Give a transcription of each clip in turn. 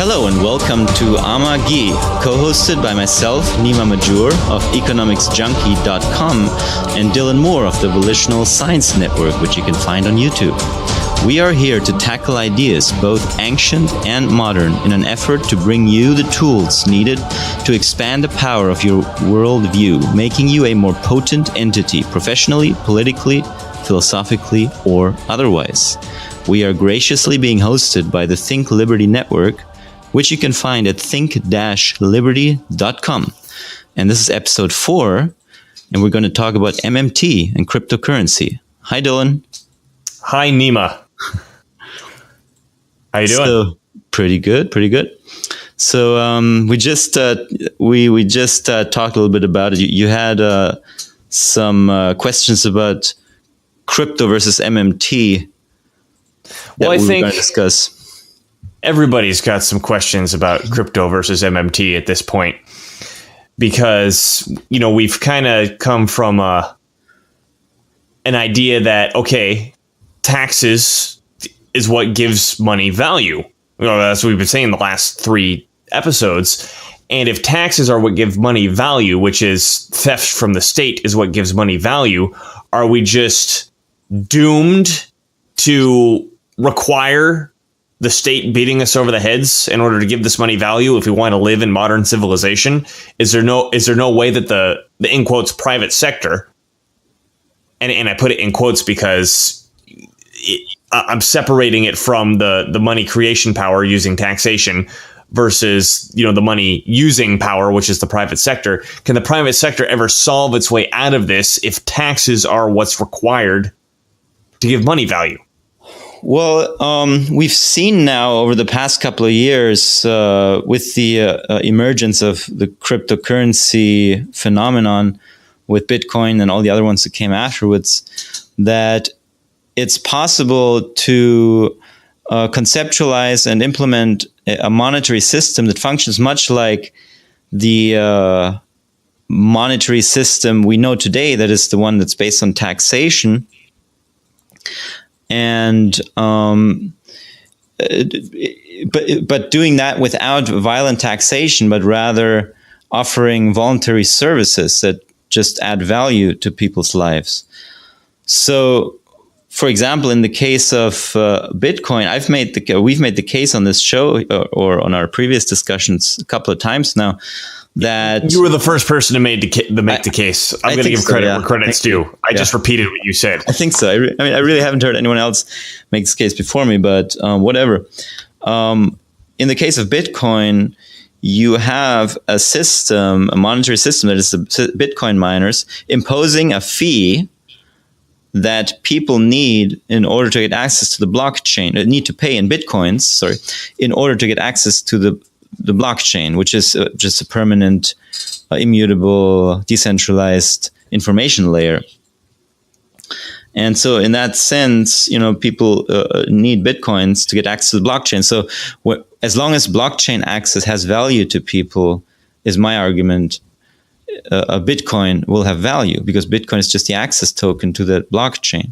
Hello and welcome to Amagi, co-hosted by myself, Nima Mahjour of economicsjunkie.com and Dylan Moore of the Volitional Science Network, which you can find on YouTube. We are here to tackle ideas, both ancient and modern, in an effort to bring you the tools needed to expand the power of your worldview, making you a more potent entity, professionally, politically, philosophically, or otherwise. We are graciously being hosted by the Think Liberty Network, which you can find at think-liberty.com. And this is episode 4, and we're going to talk about MMT and cryptocurrency. Hi, Dylan. Hi, Nima. How you doing? So, pretty good. So we just talked a little bit about it. You had some questions about crypto versus MMT that we were going to discuss. Everybody's got some questions about crypto versus MMT at this point because, you know, we've kind of come from an idea that, okay, taxes is what gives money value. You know, that's what we've been saying the last 3 episodes. And if taxes are what give money value, which is theft from the state is what gives money value, are we just doomed to require the state beating us over the heads in order to give this money value if we want to live in modern civilization? Is there no way that the in quotes private sector, and I put it in quotes because I'm separating it from the money creation power using taxation versus, you know, the money using power, which is the private sector. Can the private sector ever solve its way out of this if taxes are what's required to give money value? Well, we've seen now over the past couple of years with the emergence of the cryptocurrency phenomenon with Bitcoin and all the other ones that came afterwards, that it's possible to conceptualize and implement a monetary system that functions much like the monetary system we know today, that is the one that's based on taxation. And but doing that without violent taxation, but rather offering voluntary services that just add value to people's lives. So, for example, in the case of Bitcoin, we've made the case on this show or on our previous discussions a couple of times now that you were the first person to make the case. I'm going to give credit where credit's due. I just repeated what you said. I think so. I really haven't heard anyone else make this case before me, but whatever. In the case of Bitcoin, you have a monetary system that is the Bitcoin miners imposing a fee that people need in order to get access to the blockchain. They need to pay in Bitcoins, in order to get access to the blockchain, which is just a permanent, immutable, decentralized information layer. And so in that sense, you know, people need Bitcoins to get access to the blockchain. So as long as blockchain access has value to people, is my argument, a Bitcoin will have value because Bitcoin is just the access token to the blockchain.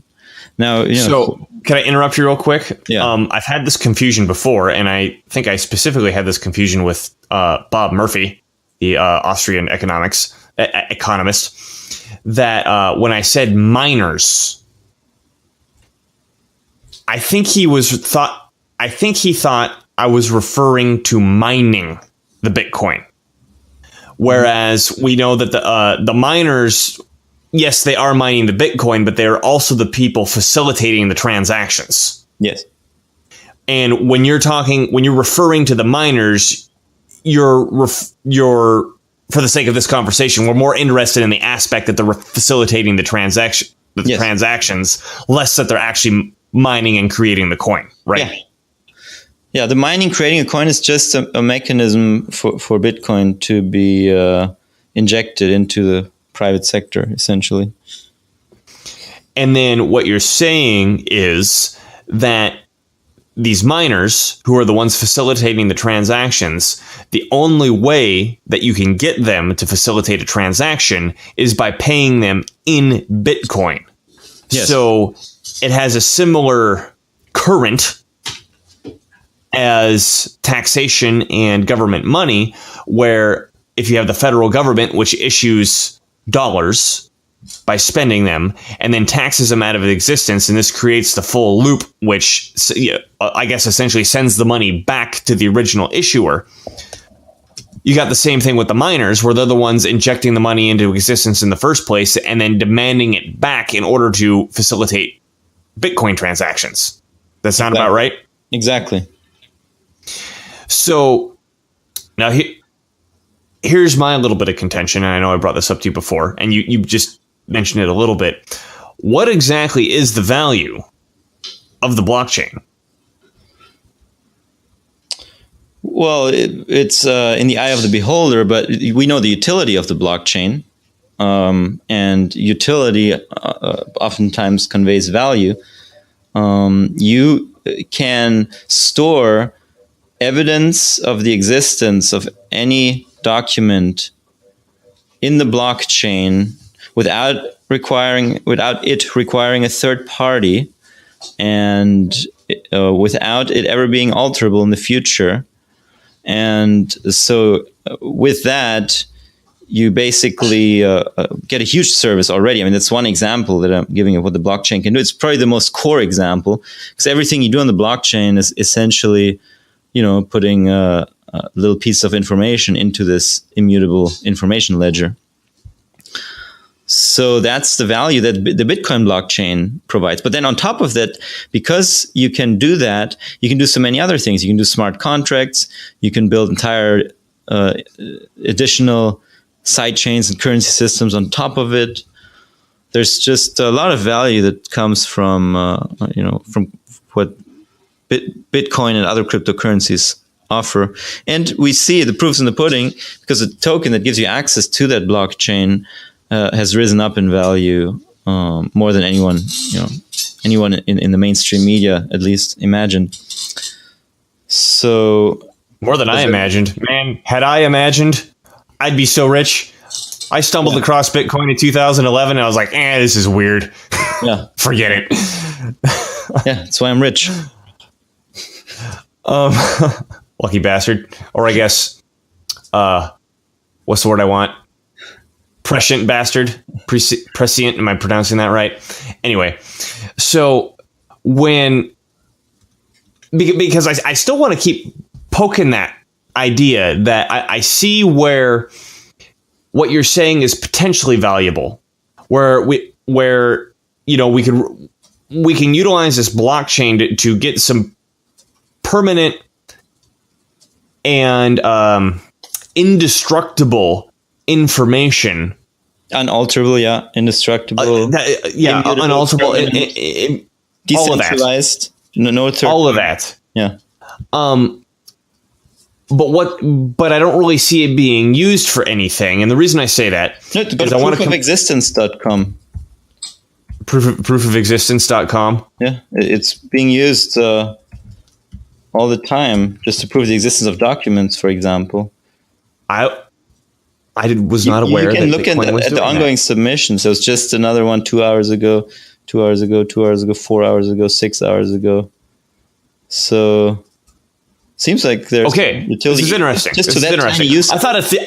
Now, you know, so can I interrupt you real quick? Yeah. I've had this confusion before, and I think I specifically had this confusion with Bob Murphy, the Austrian economist, that when I said miners, I think he thought I was referring to mining the Bitcoin, whereas we know that the miners, yes, they are mining the Bitcoin, but they're also the people facilitating the transactions. Yes. And when you're referring to the miners, you're for the sake of this conversation, we're more interested in the aspect that they're facilitating the transactions, less that they're actually mining and creating the coin, right? Yeah. The mining, creating a coin is just a mechanism for Bitcoin to be injected into the private sector, essentially. And then what you're saying is that these miners, who are the ones facilitating the transactions, the only way that you can get them to facilitate a transaction is by paying them in Bitcoin. Yes. So it has a similar current as taxation and government money, where if you have the federal government, which issues dollars by spending them and then taxes them out of existence, and this creates the full loop, which I guess essentially sends the money back to the original issuer. You got the same thing with the miners, where they're the ones injecting the money into existence in the first place and then demanding it back in order to facilitate Bitcoin transactions. That sound about right? Exactly. So now here's my little bit of contention, and I know I brought this up to you before, and you just mentioned it a little bit. What exactly is the value of the blockchain? Well, it's in the eye of the beholder, but we know the utility of the blockchain, and utility oftentimes conveys value. You can store evidence of the existence of any document in the blockchain without it requiring a third party, and without it ever being alterable in the future. And so with that, you basically get a huge service already. I mean, that's one example that I'm giving of what the blockchain can do. It's probably the most core example, because everything you do on the blockchain is essentially, putting a little piece of information into this immutable information ledger. So that's the value that the Bitcoin blockchain provides. But then on top of that, because you can do that, you can do so many other things. You can do smart contracts. You can build entire additional side chains and currency systems on top of it. There's just a lot of value that comes from from what Bitcoin and other cryptocurrencies offer. And we see the proofs in the pudding, because the token that gives you access to that blockchain has risen up in value more than anyone in the mainstream media at least imagined. So more than I imagined, man. Had I imagined, I'd be so rich. I stumbled across Bitcoin in 2011, and I was like, this is weird. Yeah, forget it. Yeah, that's why I'm rich. Lucky bastard. Or I guess, what's the word I want? Prescient bastard. Prescient. Am I pronouncing that right? Anyway, so because I still want to keep poking that idea that I see where what you're saying is potentially valuable, where we can utilize this blockchain to get some permanent and indestructible information. Unalterable, yeah. Indestructible. Unalterable. Decentralized. No third. All of that. Yeah. But I don't really see it being used for anything. And the reason I say that is I want to proofofexistence.com. Proofofexistence.com. Yeah. It's being used all the time just to prove the existence of documents, for example. I was not aware that Bitcoin was doing that. You can look at the ongoing submission. So it's just another one 2 hours ago, 2 hours ago, 2 hours ago, 4 hours ago, 6 hours ago. So seems like there's utility. This is interesting. Just this is interesting.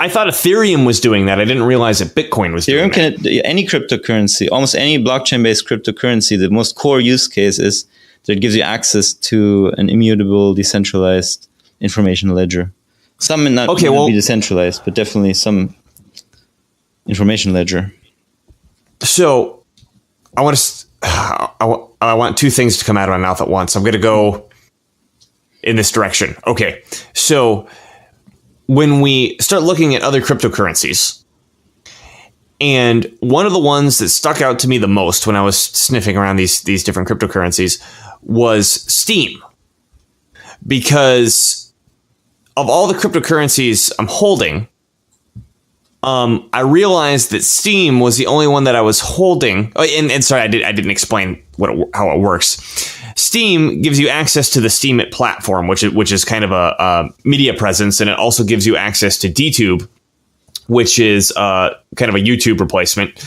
I thought Ethereum was doing that. I didn't realize that Bitcoin was doing that. Any cryptocurrency, almost any blockchain-based cryptocurrency, the most core use case is that it gives you access to an immutable, decentralized information ledger. Some may not be decentralized, but definitely some information ledger. So I want two things to come out of my mouth at once. I'm going to go in this direction. Okay. So when we start looking at other cryptocurrencies, and one of the ones that stuck out to me the most when I was sniffing around these different cryptocurrencies was Steam. Because of all the cryptocurrencies I'm holding, I realized that Steam was the only one that I was holding. And sorry, I didn't explain how it works. Steam gives you access to the Steemit platform, which is kind of a media presence, and it also gives you access to DTube, which is kind of a YouTube replacement.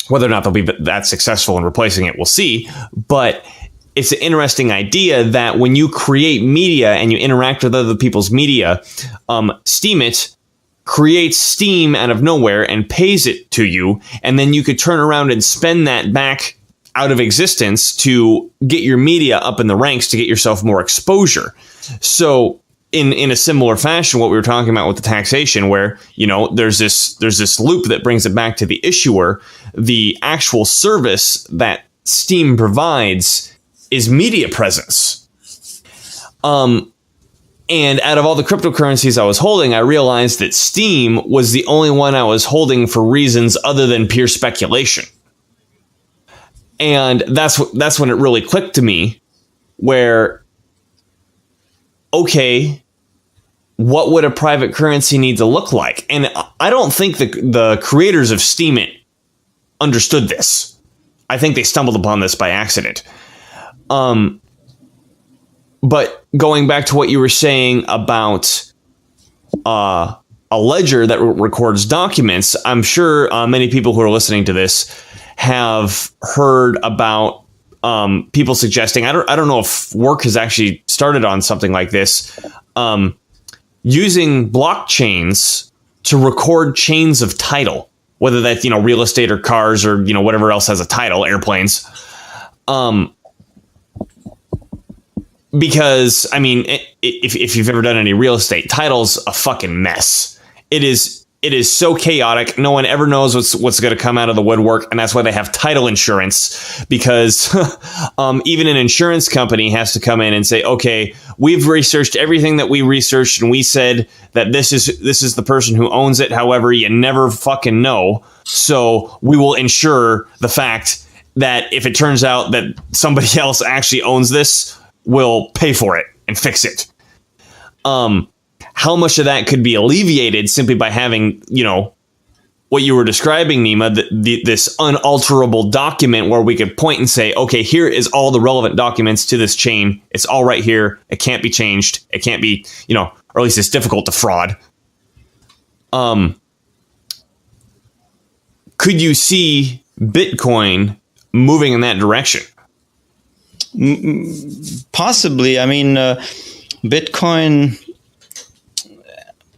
Whether or not they'll be that successful in replacing it, we'll see. But it's an interesting idea that when you create media and you interact with other people's media, Steemit creates steam out of nowhere and pays it to you, and then you could turn around and spend that back out of existence to get your media up in the ranks to get yourself more exposure. So in a similar fashion, what we were talking about with the taxation, where, you know, there's this loop that brings it back to the issuer, the actual service that Steem provides is media presence. And out of all the cryptocurrencies I was holding, I realized that Steem was the only one I was holding for reasons other than pure speculation. And that's when it really clicked to me, where, okay, what would a private currency need to look like? And I don't think the creators of Steemit understood this. I think they stumbled upon this by accident. But going back to what you were saying about a ledger that records documents, I'm sure many people who are listening to this have heard about people suggesting, I don't know if work has actually started on something like this, using blockchains to record chains of title, whether that's, you know, real estate or cars or, you know, whatever else has a title, airplanes. Because, I mean, if you've ever done any real estate, title's a fucking mess. It is so chaotic. No one ever knows what's going to come out of the woodwork, and that's why they have title insurance. Because even an insurance company has to come in and say, okay, we've researched everything that we researched, and we said that this is the person who owns it. However, you never fucking know, so we will insure the fact that if it turns out that somebody else actually owns this, we'll pay for it and fix it. How much of that could be alleviated simply by having, you know, what you were describing, Nima, this unalterable document where we could point and say, okay, here is all the relevant documents to this chain. It's all right here. It can't be changed. It can't be, you know, or at least it's difficult to fraud. Could you see Bitcoin moving in that direction? Possibly. I mean, Bitcoin.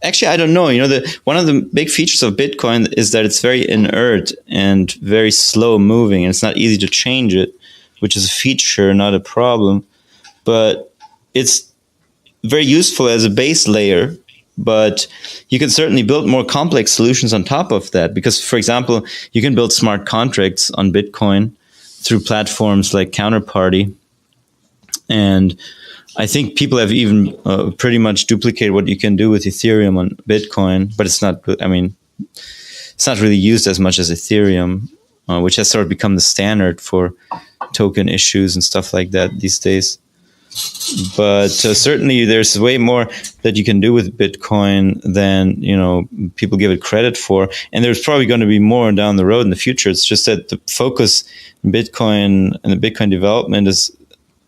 Actually, I don't know. You know, one of the big features of Bitcoin is that it's very inert and very slow moving, and it's not easy to change it, which is a feature, not a problem. But it's very useful as a base layer. But you can certainly build more complex solutions on top of that, because, for example, you can build smart contracts on Bitcoin through platforms like Counterparty. And I think people have even pretty much duplicated what you can do with Ethereum on Bitcoin, but it's not, I mean, it's not really used as much as Ethereum, which has sort of become the standard for token issues and stuff like that these days. But certainly there's way more that you can do with Bitcoin than, you know, people give it credit for. And there's probably going to be more down the road in the future. It's just that the focus in Bitcoin and the Bitcoin development is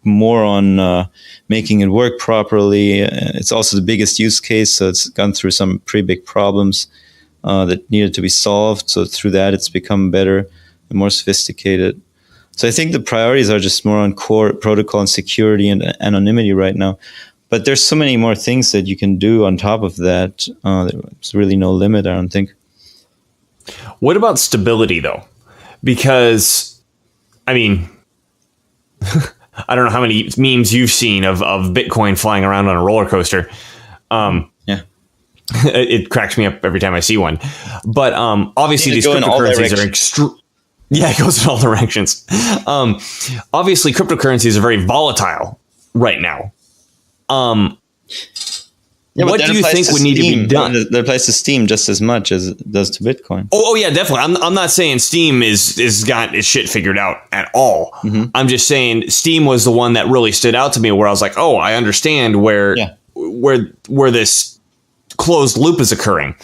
more on making it work properly. It's also the biggest use case, so it's gone through some pretty big problems that needed to be solved. So through that, it's become better and more sophisticated. So I think the priorities are just more on core protocol and security and anonymity right now. But there's so many more things that you can do on top of that. There's really no limit, I don't think. What about stability, though? Because, I mean, I don't know how many memes you've seen of Bitcoin flying around on a roller coaster. Yeah. It cracks me up every time I see one. But obviously these cryptocurrencies are extreme. Yeah, it goes in all directions. Obviously, cryptocurrencies are very volatile right now. What do you think would need to be done? That applies to Steem just as much as it does to Bitcoin. Oh yeah, definitely. I'm not saying Steem is got its shit figured out at all. Mm-hmm. I'm just saying Steem was the one that really stood out to me, where I was like, oh, I understand where this closed loop is occurring.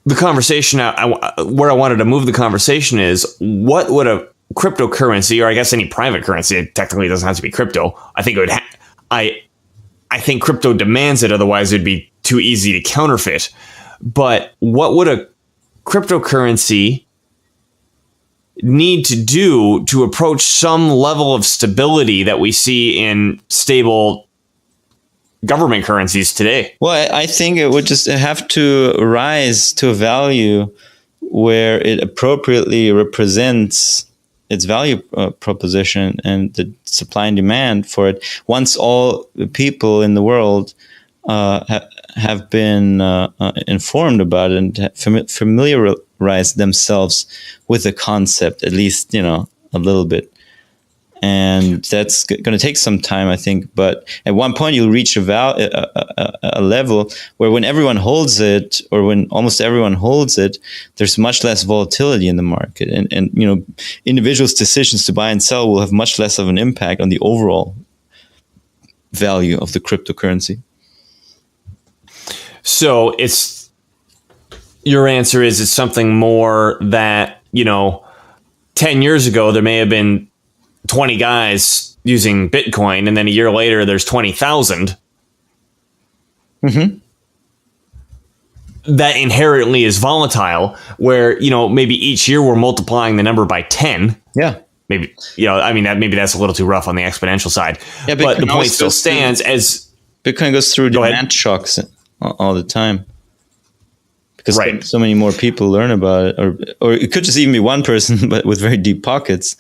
The conversation where I wanted to move the conversation is, what would a cryptocurrency, or I guess any private currency, it technically doesn't have to be crypto. I think it would. I think crypto demands it, otherwise it'd be too easy to counterfeit. But what would a cryptocurrency need to do to approach some level of stability that we see in stable government currencies today? Well, I think it would just have to rise to a value where it appropriately represents its value proposition and the supply and demand for it. Once all the people in the world have been informed about it and familiarized themselves with the concept, at least, a little bit. And that's going to take some time, I think. But at one point, you'll reach a level where when everyone holds it, or when almost everyone holds it, there's much less volatility in the market. And individuals' decisions to buy and sell will have much less of an impact on the overall value of the cryptocurrency. So your answer is it's something more that, 10 years ago, there may have been 20 guys using Bitcoin, and then a year later, there's 20,000. Mm-hmm. That inherently is volatile, where, maybe each year we're multiplying the number by 10. Yeah. Maybe, maybe that's a little too rough on the exponential side. Yeah, but the point still stands as Bitcoin goes through demand shocks all the time. Because so many more people learn about it, or it could just even be one person, but with very deep pockets.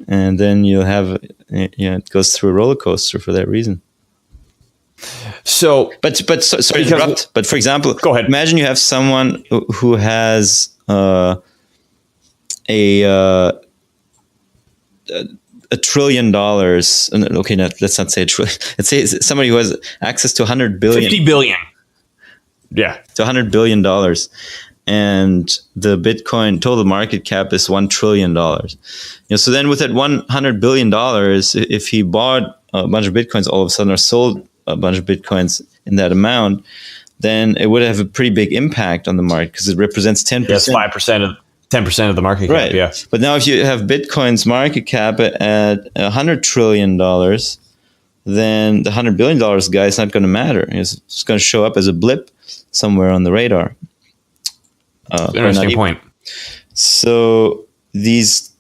And then you'll have, it goes through a roller coaster for that reason. So, sorry to interrupt. But for example, go ahead. Imagine you have someone who has $1 trillion. Okay, let's not say a trillion. Let's say somebody who has access to 100 billion. 50 billion. Yeah, to $100 billion. And the Bitcoin total market cap is $1 trillion. So then with that $100 billion, if he bought a bunch of Bitcoins all of a sudden, or sold a bunch of Bitcoins in that amount, then it would have a pretty big impact on the market, because it represents 10%. Yes, 10% of the market cap. Right. Yeah. But now if you have Bitcoin's market cap at $100 trillion, then the $100 billion guy is not going to matter. It's going to show up as a blip somewhere on the radar. Interesting point. So these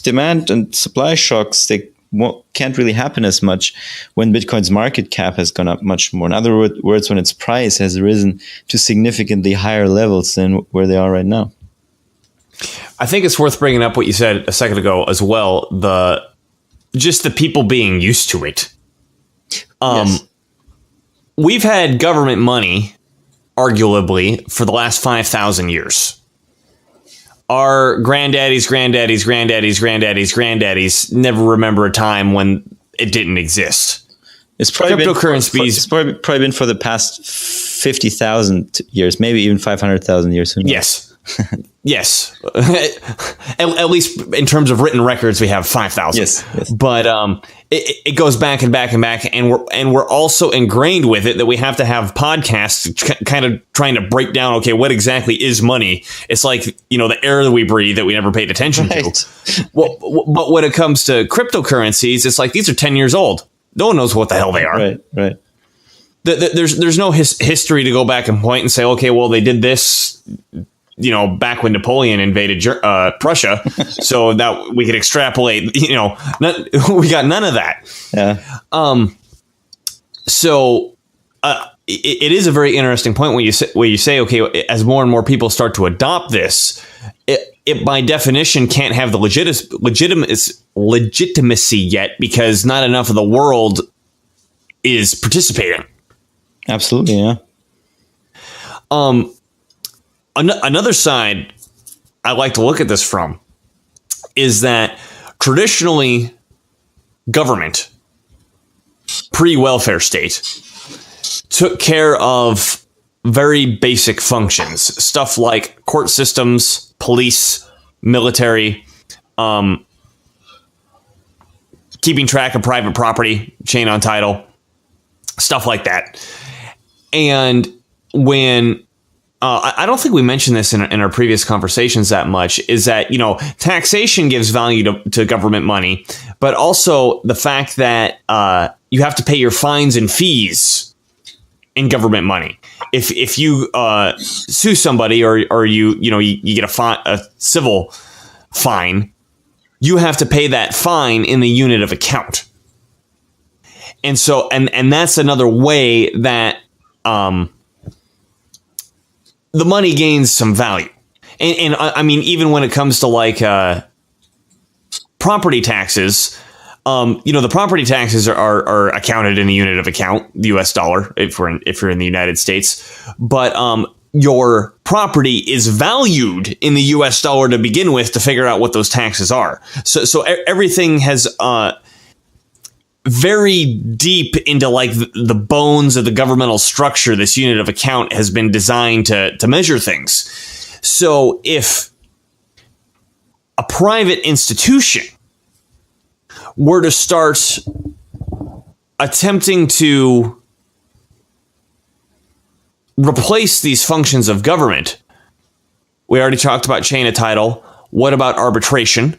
demand and supply shocks, they can't really happen as much when Bitcoin's market cap has gone up much more. In other words, when its price has risen to significantly higher levels than where they are right now. I think it's worth bringing up what you said a second ago as well. Just the people being used to it. Yes. We've had government money, arguably, for the last 5,000 years. Our granddaddies never remember a time when it didn't exist. It's probably cryptocurrencies. It's probably been for the past 50,000 years, maybe even 500,000 years. Who knows? Yes. Yes. At least in terms of written records, we have 5,000. Yes. But it goes back and back and back, and we're also ingrained with it that we have to have podcasts kind of trying to break down, okay, what exactly is money? It's like, the air that we breathe that we never paid attention to. Well, but when it comes to cryptocurrencies, it's like these are 10 years old. No one knows what the hell they are. Right. There's no history to go back and point and say, okay, well, they did this, back when Napoleon invaded Prussia, so that we could extrapolate, we got none of that. Yeah. So it is a very interesting point when you say, okay, as more and more people start to adopt this, it by definition can't have the legitimacy yet, because not enough of the world is participating. Absolutely, yeah. Another side I like to look at this from is that traditionally government, pre-welfare state, took care of very basic functions, stuff like court systems, police, military, keeping track of private property, chain on title, stuff like that. And when I don't think we mentioned this in our previous conversations that much, is that, taxation gives value to government money, but also the fact that you have to pay your fines and fees in government money. If you sue somebody or you get a civil fine, you have to pay that fine in the unit of account. And so, and that's another way that the money gains some value. And I mean, even when it comes to like property taxes, the property taxes are accounted in a unit of account, the U.S. dollar, if you're in the United States. But your property is valued in the U.S. dollar to begin with to figure out what those taxes are. So everything has very deep into like the bones of the governmental structure. This unit of account has been designed to measure things. So if a private institution were to start attempting to replace these functions of government, we already talked about chain of title. What about arbitration?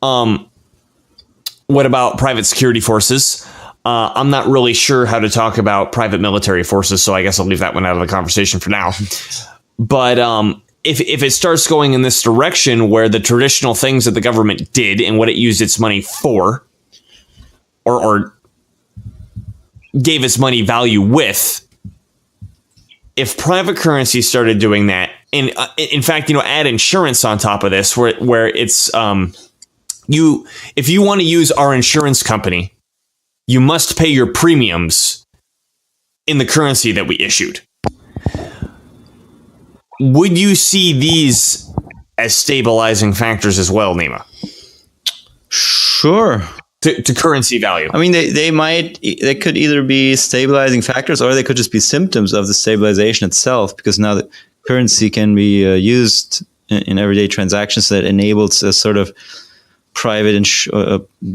What about private security forces? I'm not really sure how to talk about private military forces, so I guess I'll leave that one out of the conversation for now. But if it starts going in this direction where the traditional things that the government did and what it used its money for, or gave its money value with, if private currency started doing that, and in fact, add insurance on top of this, where it's if you want to use our insurance company, you must pay your premiums in the currency that we issued. Would you see these as stabilizing factors as well, Nima? Sure. To currency value. I mean, they could either be stabilizing factors or they could just be symptoms of the stabilization itself, because now the currency can be used in everyday transactions, so that enables a sort of private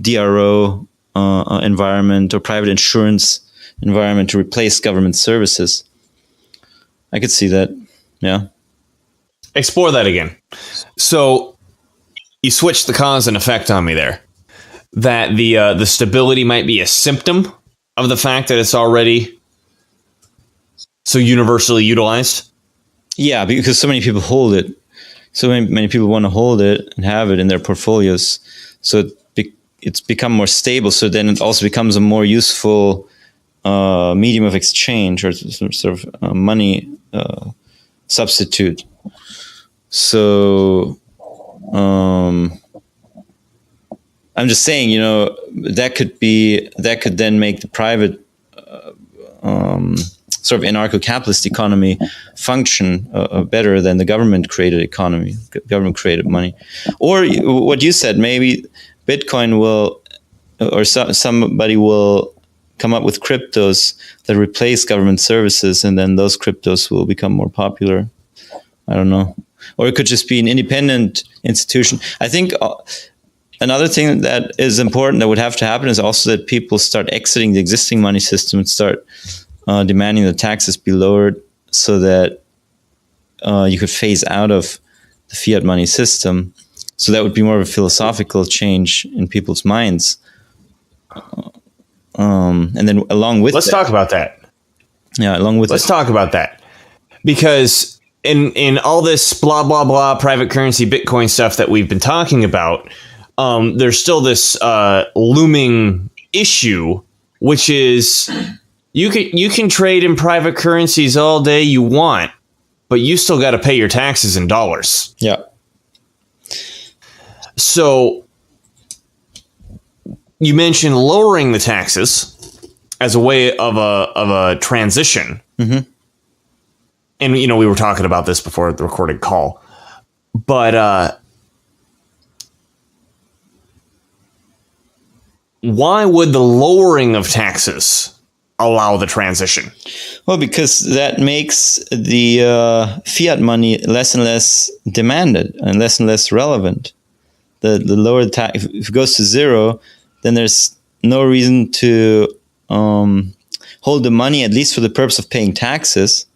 DRO environment or private insurance environment to replace government services. I could see that. Yeah. Explore that again. So you switched the cause and effect on me there. That the stability might be a symptom of the fact that it's already so universally utilized. Yeah, because so many people hold it. So many people want to hold it and have it in their portfolios. So it's become more stable. So then it also becomes a more useful medium of exchange, or sort of money substitute. So I'm just saying, that could then make the private sort of anarcho-capitalist economy function better than the government-created economy, government-created money. Or what you said, maybe Bitcoin will, or somebody will come up with cryptos that replace government services, and then those cryptos will become more popular. I don't know. Or it could just be an independent institution. I think another thing that is important that would have to happen is also that people start exiting the existing money system and start demanding the taxes be lowered, so that you could phase out of the fiat money system. So that would be more of a philosophical change in people's minds. And then along with Let's talk about that. Yeah, Let's talk about that. Because in all this blah, blah, blah, private currency, Bitcoin stuff that we've been talking about, there's still this looming issue, which is you can trade in private currencies all day you want, but you still got to pay your taxes in dollars. Yeah. So you mentioned lowering the taxes as a way of a transition. Mm-hmm. And, we were talking about this before the recorded call, but why would the lowering of taxes allow the transition? Well, because that makes the fiat money less and less demanded and less relevant. The lower the tax, if it goes to zero, then there's no reason to hold the money, at least for the purpose of paying taxes.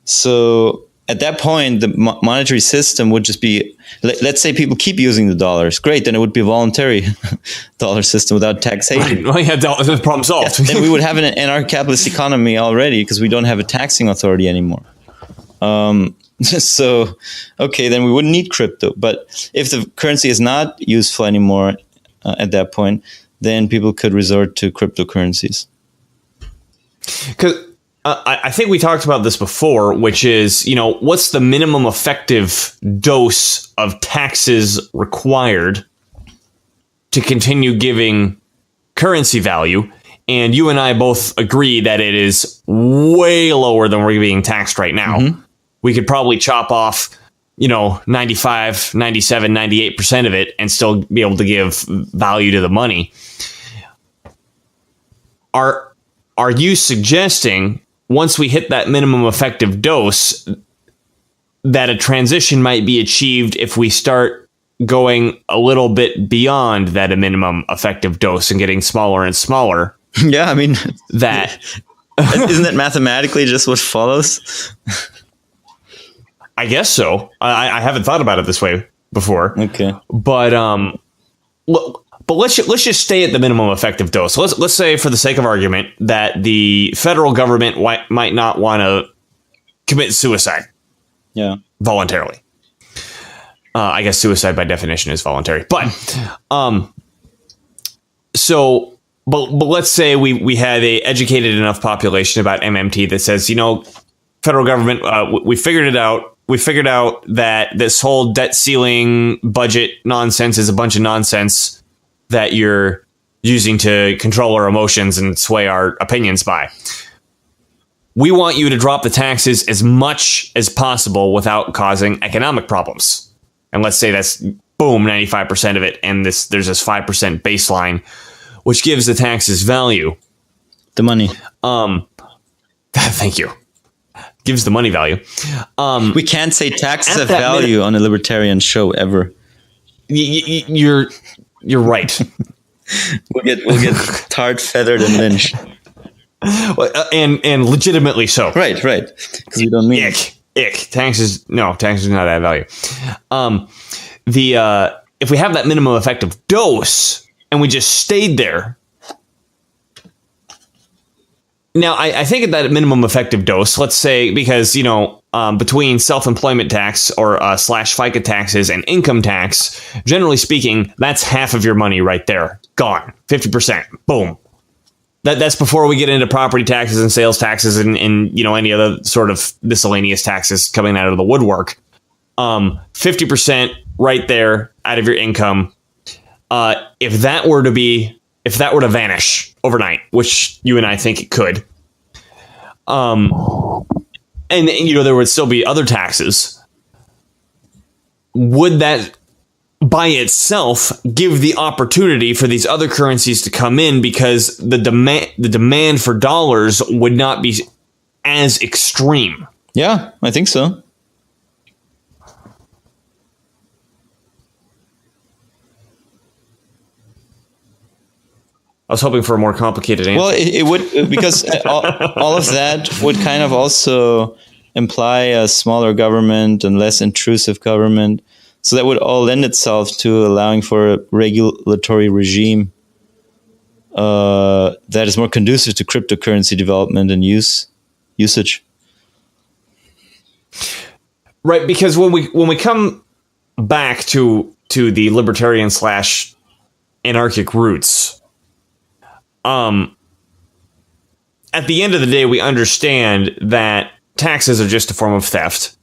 So at that point, the monetary system would just be, let's say people keep using the dollars. Great, then it would be a voluntary dollar system without taxation. Right. Well, yeah, the problem solved. Then we would have an anarcho-capitalist economy already, because we don't have a taxing authority anymore. So, okay, then we wouldn't need crypto. But if the currency is not useful anymore at that point, then people could resort to cryptocurrencies. Because I think we talked about this before, which is, what's the minimum effective dose of taxes required to continue giving currency value? And you and I both agree that it is way lower than we're being taxed right now. Mm-hmm. We could probably chop off, 95, 97, 98% of it and still be able to give value to the money. Are you suggesting once we hit that minimum effective dose that a transition might be achieved if we start going a little bit beyond that minimum effective dose and getting smaller and smaller? Yeah, I mean, that isn't that mathematically just what follows? I guess so. I haven't thought about it this way before. Okay, but let's just stay at the minimum effective dose. So let's say, for the sake of argument, that the federal government might not want to commit suicide. Yeah, voluntarily. I guess suicide by definition is voluntary, but But let's say we had a educated enough population about MMT that says, federal government, we figured it out. We figured out that this whole debt ceiling budget nonsense is a bunch of nonsense that you're using to control our emotions and sway our opinions by. We want you to drop the taxes as much as possible without causing economic problems. And let's say that's, boom, 95% of it. And there's this 5% baseline, which gives the taxes value. The money. Thank you. Gives the money value. We can't say taxes have value on a libertarian show ever. You're right. We'll get tarred, feathered, and lynched. And legitimately so. Right. Because we don't mean ick. Taxes do not add value. If we have that minimum effective dose and we just stayed there. Now, I think at that minimum effective dose, let's say, because, between self-employment tax or slash FICA taxes and income tax, generally speaking, that's half of your money right there. Gone. 50%. Boom. That's before we get into property taxes and sales taxes and any other sort of miscellaneous taxes coming out of the woodwork. 50% right there out of your income. If that were to vanish overnight, which you and I think it could, and there would still be other taxes, would that by itself give the opportunity for these other currencies to come in, because the demand for dollars would not be as extreme? Yeah, I think so. I was hoping for a more complicated answer. Well, it would, because all of that would kind of also imply a smaller government and less intrusive government. So that would all lend itself to allowing for a regulatory regime that is more conducive to cryptocurrency development and usage. Right, because when we come back to the libertarian slash anarchic roots, at the end of the day, we understand that taxes are just a form of theft,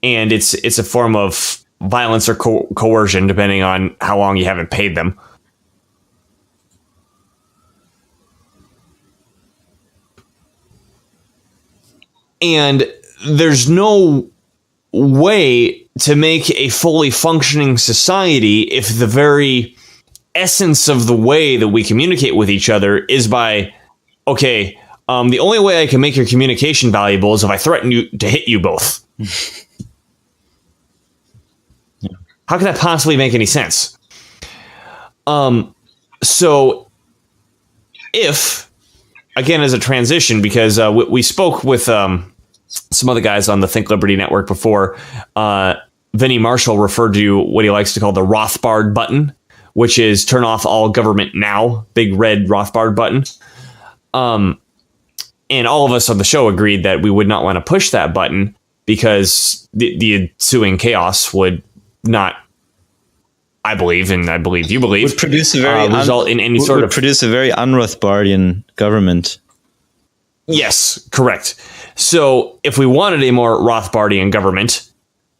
and it's a form of violence or coercion, depending on how long you haven't paid them. And there's no way to make a fully functioning society if the very essence of the way that we communicate with each other is by, the only way I can make your communication valuable is if I threaten you to hit you both. Yeah. How could that possibly make any sense? So if, again, as a transition, because we spoke with some other guys on the Think Liberty Network before, Vinnie Marshall referred to what he likes to call the Rothbard button, which is turn off all government now, big red Rothbard button. And all of us on the show agreed that we would not want to push that button because the ensuing chaos would not, I believe, and I believe you believe, would produce a very result in any sort of produce a very un-Rothbardian government. Yes, correct. So if we wanted a more Rothbardian government,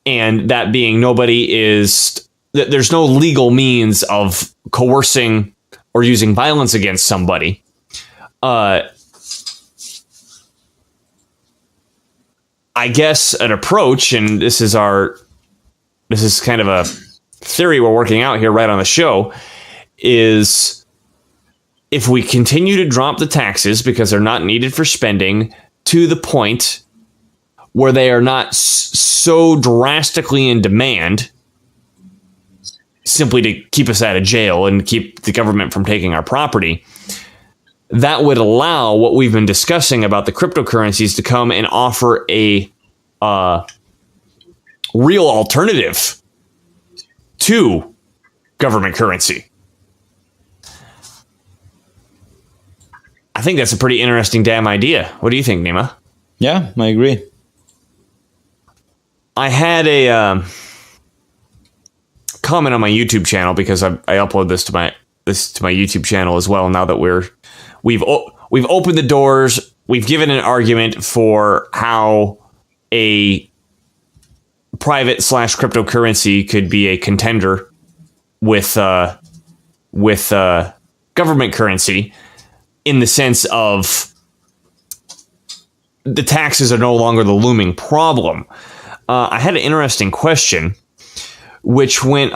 and that being there's no legal means of coercing or using violence against somebody, I guess an approach, and this is kind of a theory we're working out here right on the show, is if we continue to drop the taxes because they're not needed for spending to the point where they are not so drastically in demand, simply to keep us out of jail and keep the government from taking our property, that would allow what we've been discussing about the cryptocurrencies to come and offer a real alternative to government currency. I think that's a pretty interesting damn idea. What do you think, Nima? Yeah, I agree. I had a comment on my YouTube channel because I upload this to my YouTube channel as well. Now that we've opened the doors, we've given an argument for how a private / cryptocurrency could be a contender with government currency, in the sense of the taxes are no longer the looming problem. I had an interesting question, which went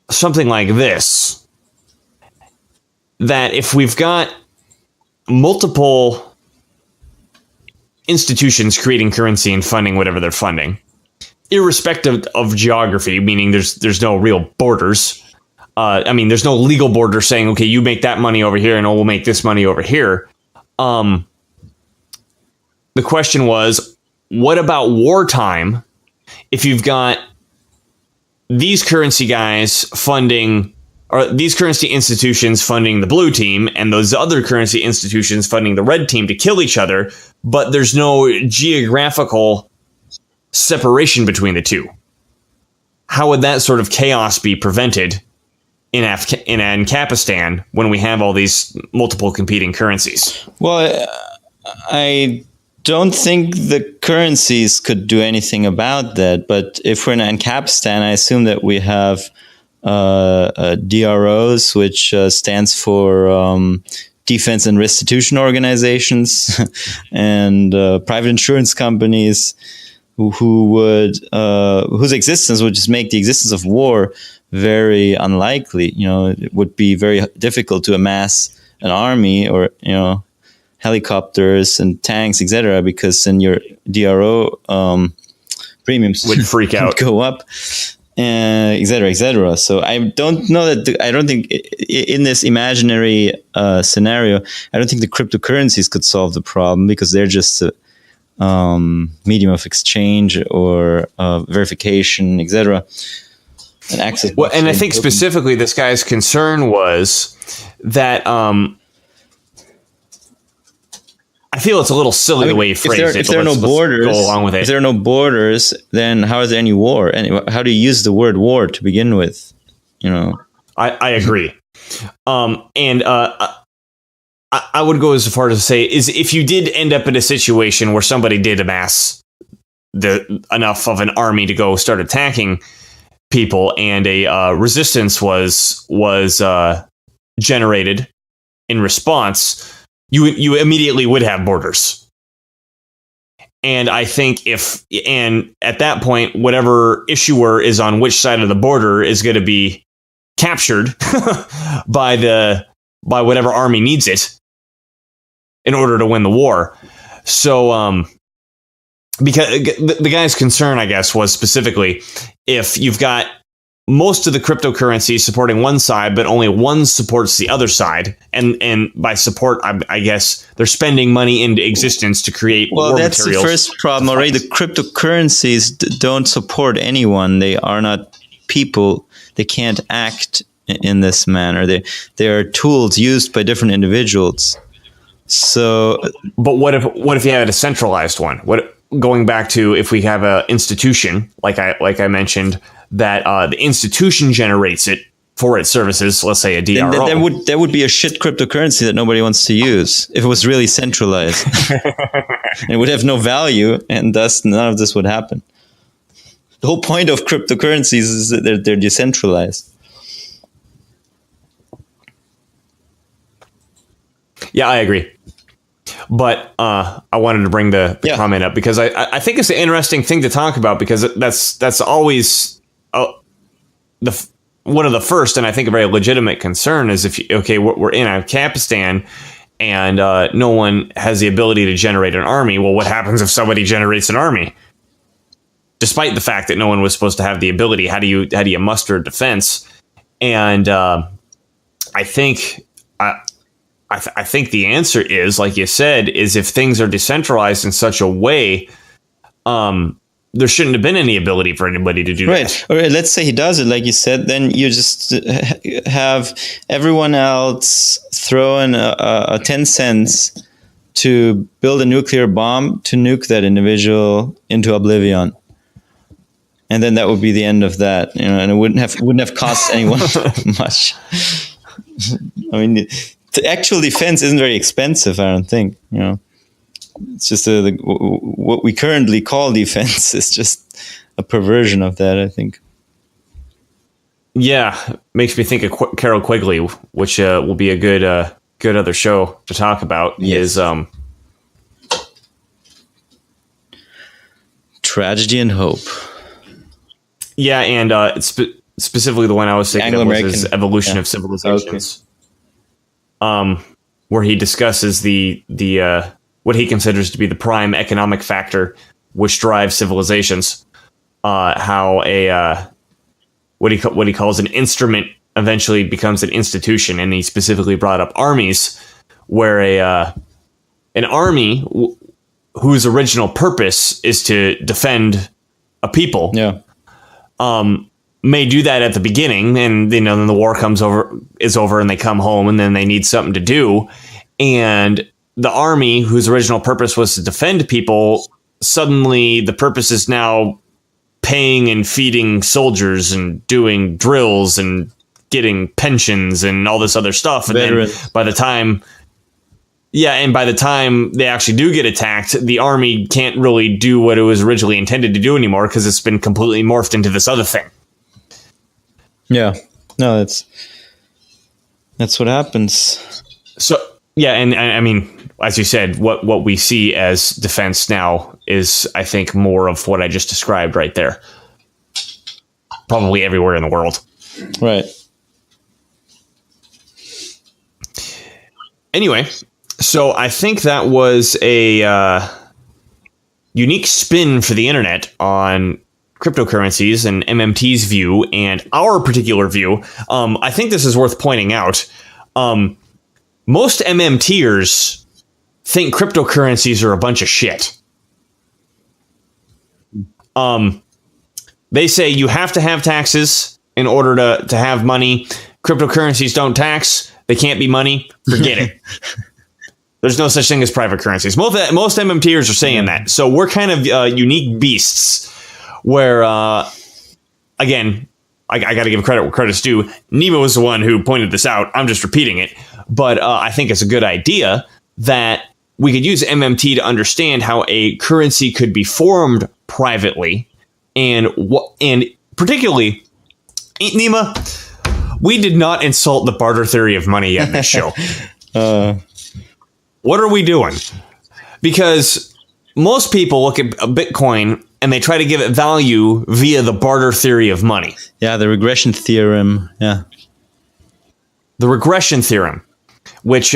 something like this: that if we've got multiple institutions creating currency and funding whatever they're funding, irrespective of geography, meaning there's no real borders. There's no legal border saying, okay, you make that money over here and we'll make this money over here. The question was, what about wartime? If you've got these currency guys funding, or these currency institutions funding the blue team and those other currency institutions funding the red team to kill each other, but there's no geographical separation between the two, how would that sort of chaos be prevented in Afghanistan when we have all these multiple competing currencies? Well, I don't think the currencies could do anything about that. But if we're in Afghanistan, I assume that we have DROs, which stands for Defense and Restitution Organizations, and private insurance companies whose existence would just make the existence of war very unlikely. It would be very difficult to amass an army or, helicopters and tanks, etc., because then your DRO premiums would freak out, go up, etc., etc. So I don't know I don't think in this imaginary scenario, I don't think the cryptocurrencies could solve the problem, because they're just a medium of exchange or verification, etc. And access. Well, and I think specifically this guy's concern was that I feel it's a little silly the way you phrased it. If there are no borders, go along with it. If there are no borders, then how is there any war? And how do you use the word war to begin with? I agree. I would go as far as to say is if you did end up in a situation where somebody did amass enough of an army to go start attacking people, and a resistance was generated in response, you immediately would have borders. And I think at that point, whatever issuer is on which side of the border is going to be captured by whatever army needs it in order to win the war. So, because the guy's concern, I guess, was specifically if you've got most of the cryptocurrency supporting one side, but only one supports the other side. And by support, I guess they're spending money into existence to create war materials. Well, that's the first problem already. The cryptocurrencies don't support anyone. They are not people. They can't act in this manner. They are tools used by different individuals. So, but what if you had a centralized one? What going back to if we have an institution, like I mentioned, that the institution generates it for its services, let's say a DRO. That would be a shit cryptocurrency that nobody wants to use if it was really centralized. It would have no value, and thus none of this would happen. The whole point of cryptocurrencies is that they're decentralized. Yeah, I agree. But I wanted to bring the comment up because I think it's an interesting thing to talk about, because that's always one of the first, and I think a very legitimate concern is we're in Afghanistan and no one has the ability to generate an army. Well, what happens if somebody generates an army? Despite the fact that no one was supposed to have the ability, how do you muster a defense? And I think the answer is, like you said, is if things are decentralized in such a way, there shouldn't have been any ability for anybody to do that. Right. Or let's say he does it, like you said, then you just have everyone else throw in a 10 cents to build a nuclear bomb to nuke that individual into oblivion. And then that would be the end of that, and it wouldn't have cost anyone much. I mean, the actual defense isn't very expensive, I don't think. It's just what we currently call defense is just a perversion of that, I think. Yeah, makes me think of Carol Quigley, which will be a good other show to talk about. Yes. Is Tragedy and Hope. Yeah, and specifically the one I was thinking of was his Evolution of Civilizations, where he discusses the what he considers to be the prime economic factor which drives civilizations. How what he calls an instrument eventually becomes an institution, and he specifically brought up armies, where an army whose original purpose is to defend a people. Yeah. May do that at the beginning, and then the war is over and they come home, and then they need something to do. And the army, whose original purpose was to defend people, suddenly the purpose is now paying and feeding soldiers and doing drills and getting pensions and all this other stuff. And then by the time they actually do get attacked, the army can't really do what it was originally intended to do anymore, because it's been completely morphed into this other thing. Yeah. No, that's what happens. So, yeah, and I mean, as you said, what we see as defense now is, I think, more of what I just described right there. Probably everywhere in the world. Right. Anyway, so I think that was a unique spin for the internet on cryptocurrencies and MMT's view and our particular view. I think this is worth pointing out. Most MMTers think cryptocurrencies are a bunch of shit. They say you have to have taxes in order to have money. Cryptocurrencies don't tax. They can't be money. Forget it. There's no such thing as private currencies. Most MMTers are saying that. So we're kind of unique beasts where, again, I got to give credit where credit's due. Nima was the one who pointed this out. I'm just repeating it. But I think it's a good idea that we could use MMT to understand how a currency could be formed privately. And particularly, Nima, we did not insult the barter theory of money yet in this show. What are we doing? Because most people look at a Bitcoin and they try to give it value via the barter theory of money. Yeah, the regression theorem. Yeah. The regression theorem, which,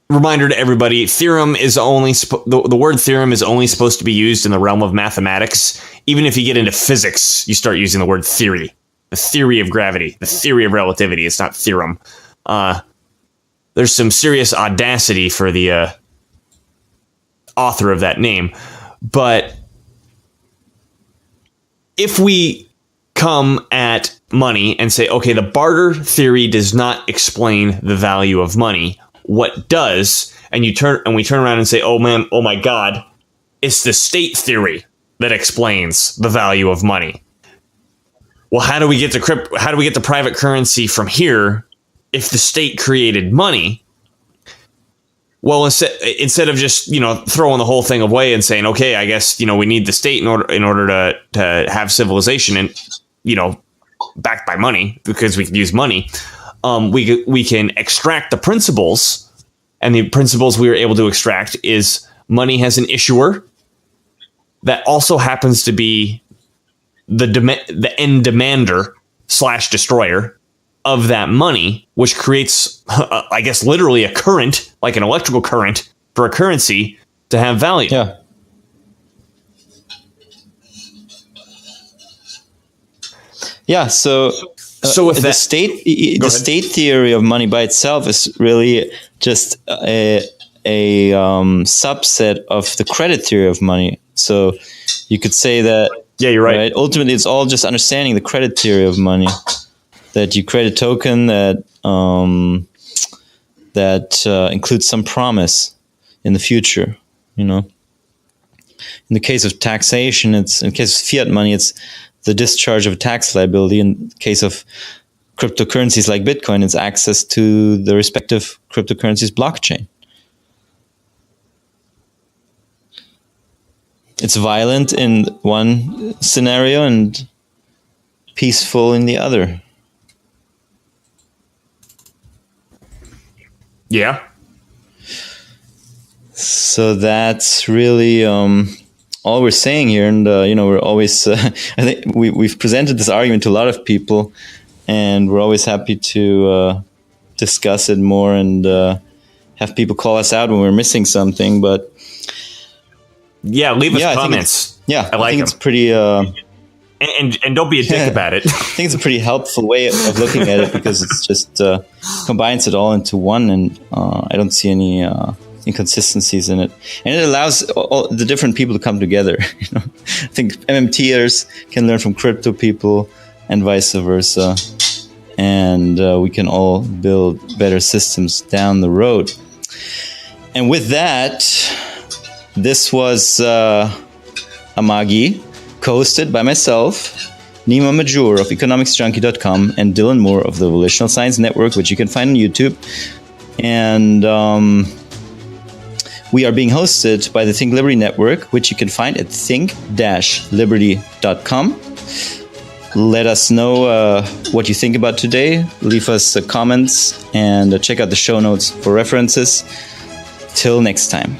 reminder to everybody, theorem is only the word theorem is only supposed to be used in the realm of mathematics. Even if you get into physics, you start using the word theory. The theory of gravity, the theory of relativity. It's not theorem. There's some serious audacity for the author of that name. But if we come at money and say, okay, the barter theory does not explain the value of money. What does? And we turn around and say, oh man, oh my God, it's the state theory that explains the value of money. Well, how do we get to private currency from here if the state created money? Well, instead of just, throwing the whole thing away and saying, okay, I guess, we need the state in order to have civilization and, backed by money, because we can use money, we can extract the principles, and the principles we were able to extract is money has an issuer that also happens to be the end demander / destroyer of that money, which creates, I guess, literally a current, like an electrical current for a currency to have value. Yeah. Yeah. So if the state theory of money by itself is really just a subset of the credit theory of money. So you could say that. Yeah, you're right. Ultimately, it's all just understanding the credit theory of money. That you create a token that includes some promise in the future. In the case of taxation, in the case of fiat money, it's the discharge of a tax liability. In the case of cryptocurrencies like Bitcoin, it's access to the respective cryptocurrency's blockchain. It's violent in one scenario and peaceful in the other. Yeah. So that's really all we're saying here, and we're always. I think we've presented this argument to a lot of people, and we're always happy to discuss it more and have people call us out when we're missing something. But leave us comments. I think it's pretty. And don't be a dick about it. I think it's a pretty helpful way of looking at it, because it's just combines it all into one, and I don't see any inconsistencies in it, and it allows all the different people to come together. I think MMTers can learn from crypto people, and vice versa, and we can all build better systems down the road. And with that, this was Amagi, co-hosted by myself, Nima Mahjour of economicsjunkie.com, and Dylan Moore of the Volitional Science Network, which you can find on YouTube. And we are being hosted by the Think Liberty Network, which you can find at think-liberty.com. Let us know what you think about today. Leave us comments and check out the show notes for references. Till next time.